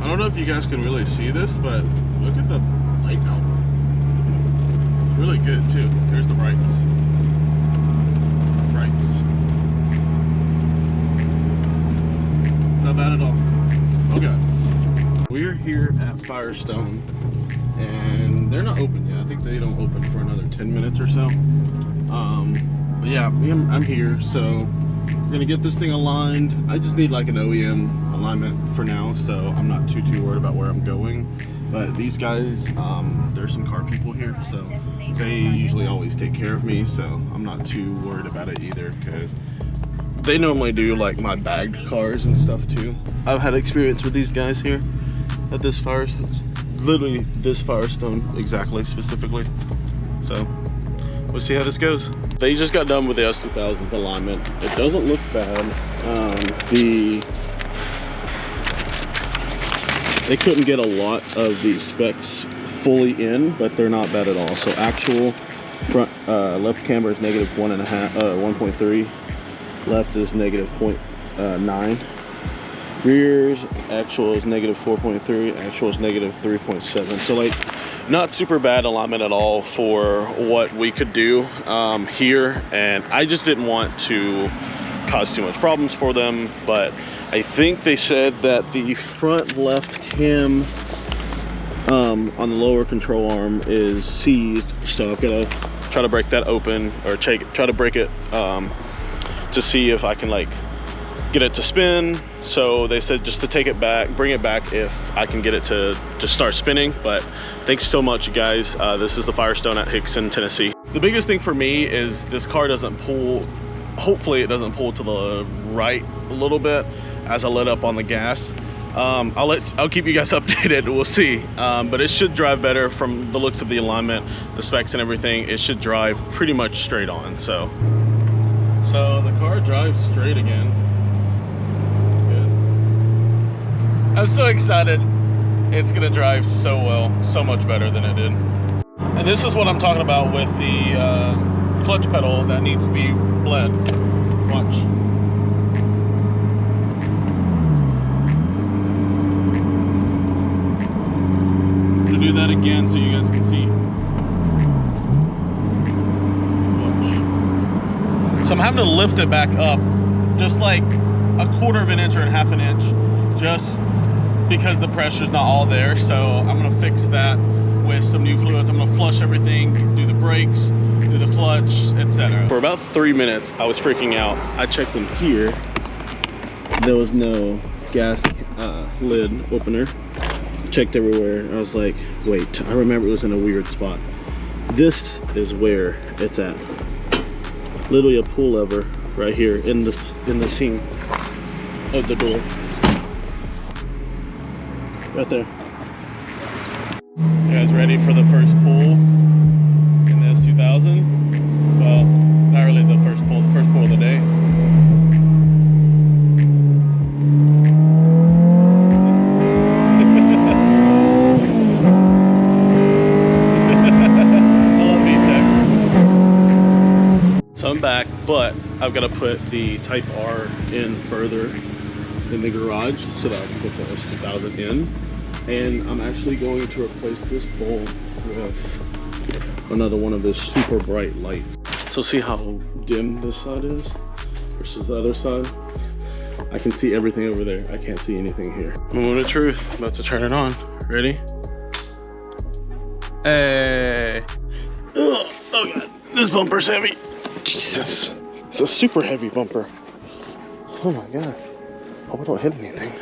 I don't know if you guys can really see this, but look at the light output. It's really good too. Here's the brights. Not bad at all. Okay. We're here at Firestone, and they're not open yet. I think they don't open for another 10 minutes or so. But yeah, I'm here, so we're gonna get this thing aligned. I just need like an OEM alignment for now, so I'm not too worried about where I'm going. But these guys, there's some car people here, so they usually always take care of me, so I'm not too worried about it either, because they normally do like my bagged cars and stuff too. I've had experience with these guys here at this Firestone, literally this Firestone exactly, specifically. So we'll see how this goes. They just got done with the S2000's alignment. It doesn't look bad. They couldn't get a lot of the specs fully in, but they're not bad at all. So actual front left camber is -1.3. Left is -0.9. Rears actual is -4.3. Actual is -3.7. So like not super bad alignment at all for what we could do here. And I just didn't want to cause too much problems for them. But I think they said that the front left cam on the lower control arm is seized. So I've got to try to break that open, or try to break it to see if I can like get it to spin. So they said just to take it back, bring it back if I can get it to just start spinning. But thanks so much, you guys. This is the Firestone at Hickson, Tennessee. The biggest thing for me is this car doesn't pull, hopefully it doesn't pull to the right a little bit as I let up on the gas. I'll keep you guys updated, we'll see. But it should drive better from the looks of the alignment, the specs and everything. It should drive pretty much straight on. So the car drives straight again. Good. I'm so excited. It's gonna drive so well, so much better than it did. And this is what I'm talking about with the clutch pedal that needs to be bled. Watch. I'm gonna do that again so you guys can see. So I'm having to lift it back up just like a 1/4 of an inch or a 1/2 inch, just because the pressure's not all there. So I'm gonna fix that with some new fluids. I'm gonna flush everything, do the brakes, do the clutch, etc. For about 3 minutes, I was freaking out. I checked in here. There was no gas lid opener. Checked everywhere. I was like, wait, I remember it was in a weird spot. This is where it's at. Literally a pull lever right here in the seam of the door. Right there. You guys ready for the first pull in the S2000? Well, not really the first pull of the day. So I'm back, but I've got to put the Type R in further in the garage so that I can put the S2000 in. And I'm actually going to replace this bulb with another one of those super bright lights. So see how dim this side is versus the other side? I can see everything over there. I can't see anything here. Moment of truth, I'm about to turn it on. Ready? Hey. Ugh. Oh God, this bumper's heavy. Jesus, it's a super heavy bumper. Oh my God. Hope I don't hit anything.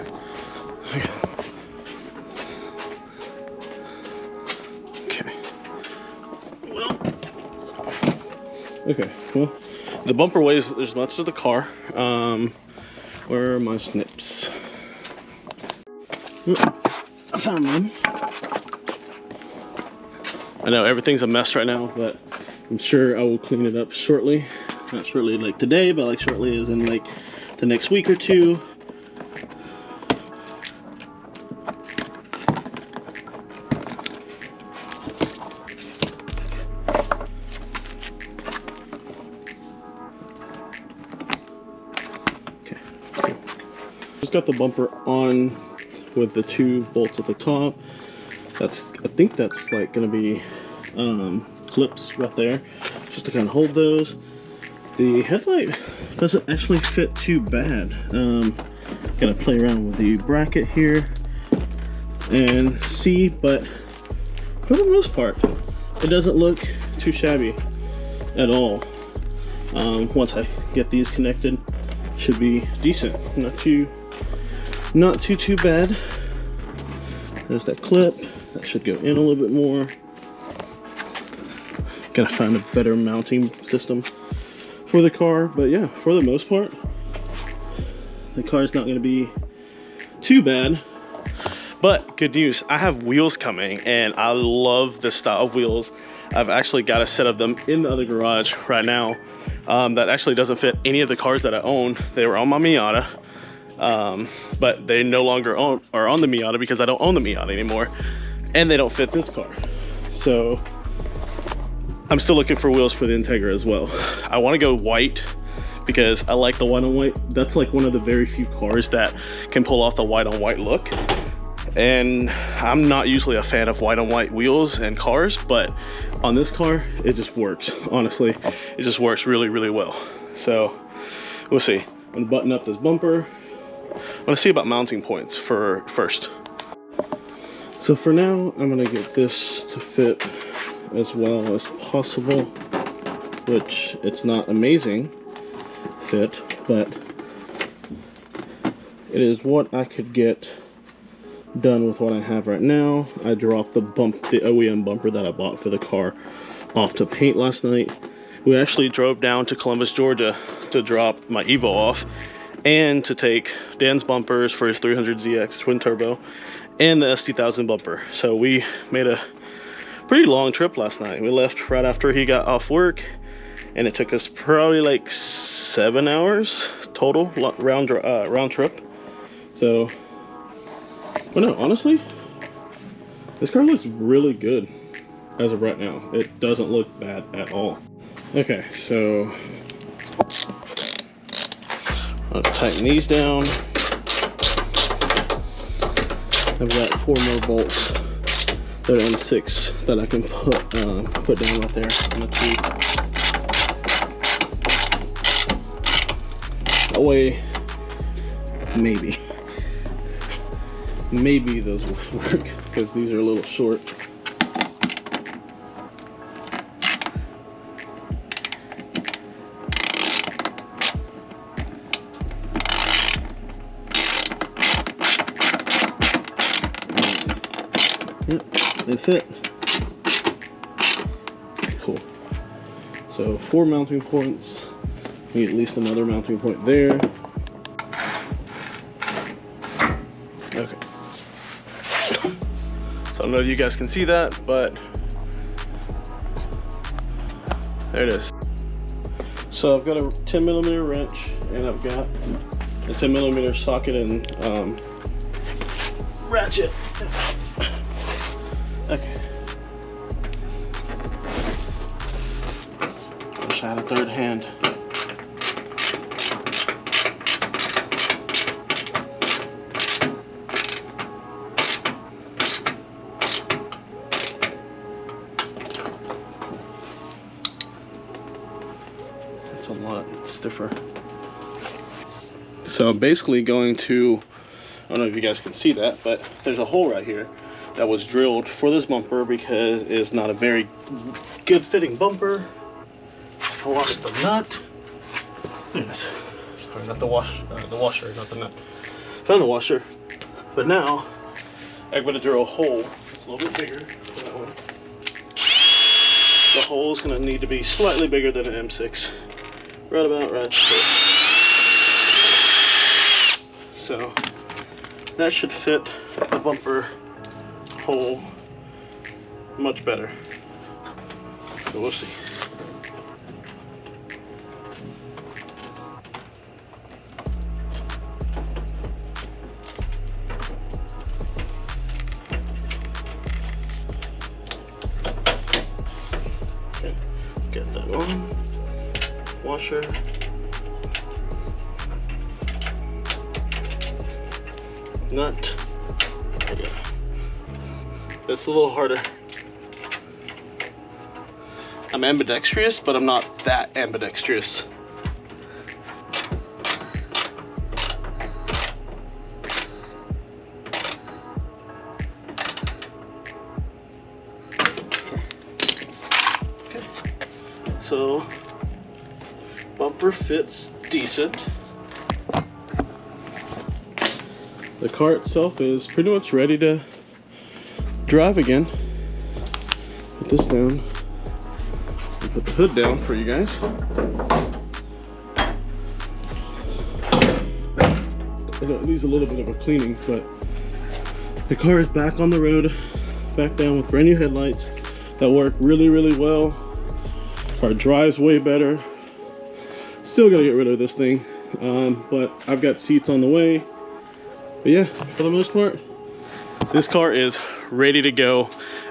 Okay, well, the bumper weighs as much as the car. Where are my snips? I found them. I know everything's a mess right now, but I'm sure I will clean it up shortly. Not shortly like today, but like shortly as in like the next week or two. Okay. Just got the bumper on with the 2 bolts at the top. I think that's like gonna be clips right there, just to kind of hold those. The headlight doesn't actually fit too bad. Gotta play around with the bracket here and see, but for the most part, it doesn't look too shabby at all. Once I get these connected, should be decent. Not too bad. There's that clip that should go in a little bit more. Gotta find a better mounting system for the car, but yeah, for the most part, the car is not going to be too bad. But good news, I have wheels coming, and I love this style of wheels. I've actually got a set of them in the other garage right now that actually doesn't fit any of the cars that I own. They were on my Miata, but they no longer are on the Miata because I don't own the Miata anymore, and they don't fit this car. So I'm still looking for wheels for the Integra as well. I want to go white because I like the white on white. That's like one of the very few cars that can pull off the white on white look. And I'm not usually a fan of white on white wheels and cars, but on this car, it just works. Honestly, it just works really, really well. So we'll see. I'm gonna button up this bumper. I want to see about mounting points first. So for now, I'm gonna get this to fit as well as possible, which it's not amazing fit, but it is what I could get done with what I have right now. I dropped the OEM bumper that I bought for the car off to paint last night. We actually drove down to Columbus, Georgia to drop my Evo off and to take Dan's bumpers for his 300ZX twin turbo and the S2000 bumper. So we made a pretty long trip last night. We left right after he got off work, and it took us probably like 7 hours total round trip. So, but no, honestly, this car looks really good as of right now. It doesn't look bad at all. Okay, so I'll tighten these down. I've got 4 more bolts that are M6 that I can put down right there on the tube. That way, maybe those will work, because these are a little short. Yep, they fit. Cool. So 4 mounting points. Need at least another mounting point there. Okay. So I don't know if you guys can see that, but there it is. So I've got a 10mm wrench, and I've got a 10mm socket and ratchet. Okay. Wish I had a third hand. That's a lot stiffer. So I'm basically going to, I don't know if you guys can see that, but there's a hole right here that was drilled for this bumper because it's not a very good fitting bumper. I lost the nut. There it is. Or not the washer, not the nut. Found the washer, but now I'm going to drill a hole. It's a little bit bigger for that one. The hole is going to need to be slightly bigger than an M6. Right about right there. So that should fit the bumper hole much better. So we'll see. Okay, get that on. Washer. Nut. Okay. It's a little harder. I'm ambidextrous, but I'm not that ambidextrous. Okay. So, bumper fits decent. The car itself is pretty much ready to drive again. Put this down. Put the hood down for you guys. It needs a little bit of a cleaning, but the car is back on the road, back down with brand new headlights that work really, really well. Car drives way better. Still gotta get rid of this thing, but I've got seats on the way. But yeah, for the most part, this car is ready to go,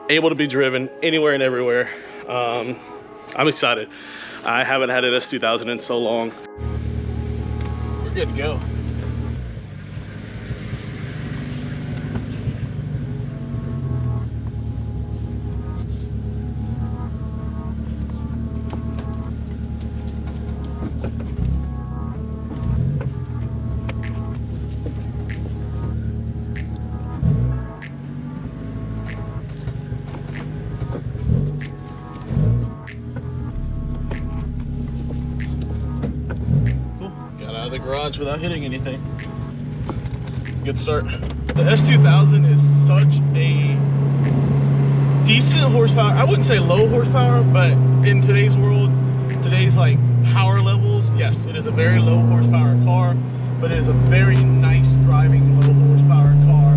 able to be driven anywhere and everywhere. I'm excited. I haven't had an S2000 in so long. We're good to go. The garage without hitting anything. Good start. The S2000 is such a decent horsepower. I wouldn't say low horsepower, but in today's world, today's like power levels, yes, it is a very low horsepower car, but it is a very nice driving low horsepower car.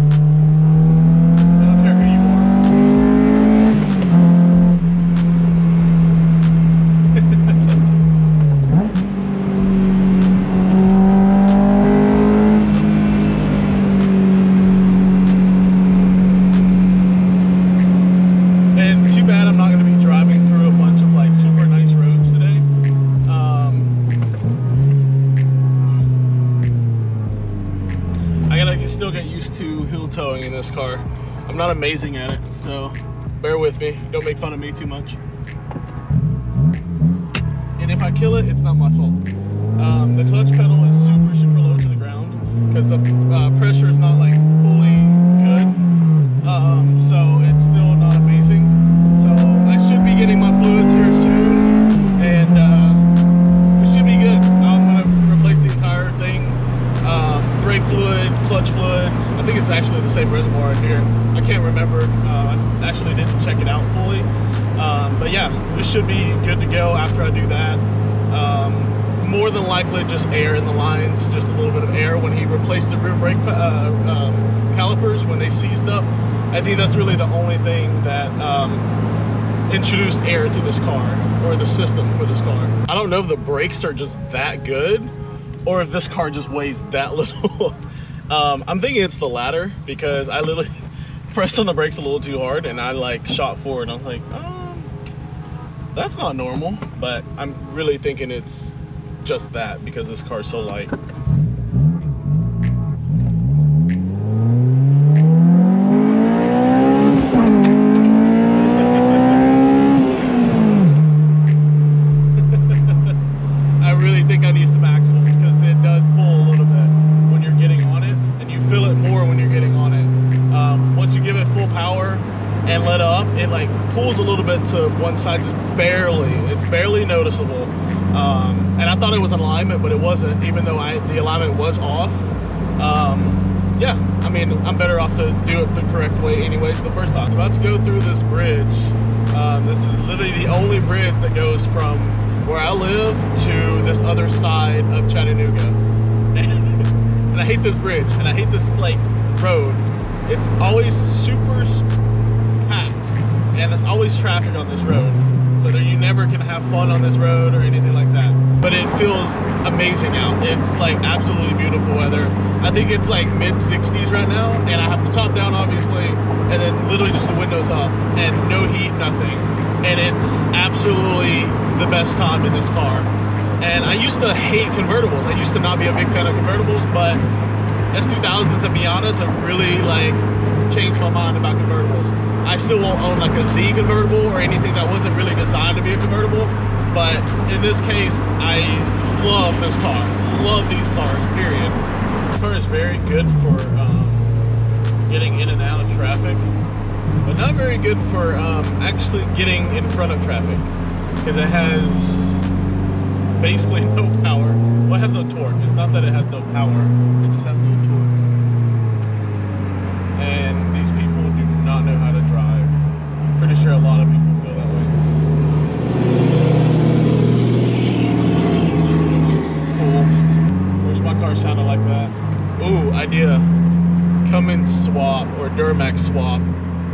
I don't care who you are. Still get used to hill towing in this car. I'm not amazing at it, so bear with me. Don't make fun of me too much. And if I kill it, it's not my fault. The clutch pedal is super, super low to the ground because the pressure is not like fully good. So it's still not amazing. So I should be getting my fluids here soon, and it should be good. I'm gonna replace the entire thing. Brake fluid, clutch fluid. I think it's actually the same reservoir in here. I can't remember. I actually didn't check it out fully. But yeah, this should be good to go after I do that. More than likely just air in the lines, just a little bit of air when he replaced the rear brake calipers when they seized up. I think that's really the only thing that introduced air to this car, or the system for this car. I don't know if the brakes are just that good, or if this car just weighs that little. I'm thinking it's the latter, because I literally pressed on the brakes a little too hard and I like shot forward. I'm like, that's not normal. But I'm really thinking it's just that, because this car's so light. And let up, it like pulls a little bit to one side, just barely. It's barely noticeable. And I thought it was an alignment, but it wasn't, even though the alignment was off. Yeah, I mean, I'm better off to do it the correct way anyways the first time. I'm about to go through this bridge. This is literally the only bridge that goes from where I live to this other side of Chattanooga. And I hate this bridge, and I hate this like road. It's always super packed, and there's always traffic on this road, so that you never can have fun on this road or anything like that. But it feels amazing out. It's like absolutely beautiful weather. I think it's like mid-60s right now, and I have the top down obviously, and then literally just the windows up and no heat, nothing, and it's absolutely the best time in this car. And I used to hate convertibles. I used to not be a big fan of convertibles, but S2000s, to be honest, have really like changed my mind about convertibles. I still won't own like a Z convertible or anything that wasn't really designed to be a convertible. But in this case, I love this car. Love these cars, period. This car is very good for getting in and out of traffic, but not very good for actually getting in front of traffic, because it has basically no power. Well, it has no torque. It's not that it has no power, it just has no torque. And these people do not know how to drive. Pretty sure a lot of people feel that way. Cool. Wish my car sounded like that. Ooh, idea. Come and swap, or Duramax swap,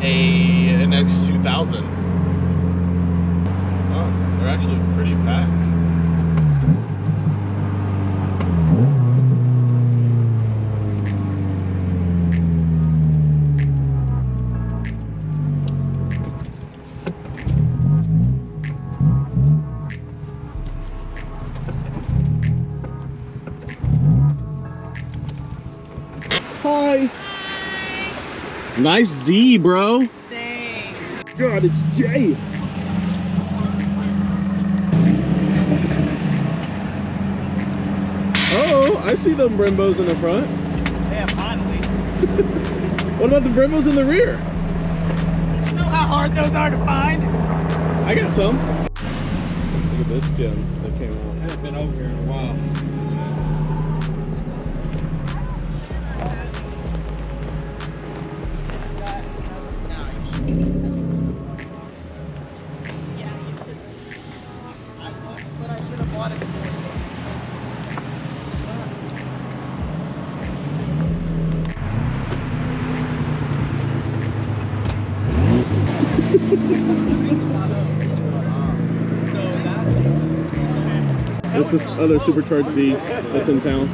an S2000. Oh, they're actually pretty packed. Hi. Nice Z, bro. Thanks. God, it's Jay. Oh, I see them Brembos in the front. Yeah, finally. What about the Brembos in the rear? You know how hard those are to find? I got some. Look at this gem that came out. I haven't been over here in a while. Yeah, you should. But I should have bought it before. This is other supercharged Z that's in town.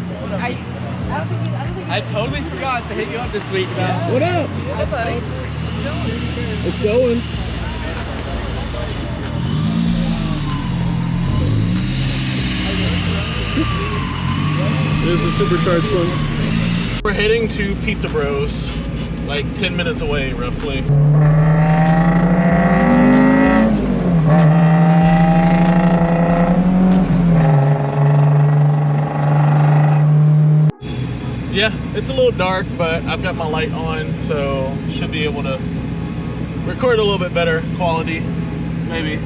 I totally forgot to hit you up this week, though. What up? What's up? It's going. This is a supercharged one. We're heading to Pizza Bros, like 10 minutes away, roughly. Yeah, it's a little dark, but I've got my light on, so should be able to record a little bit better quality, maybe.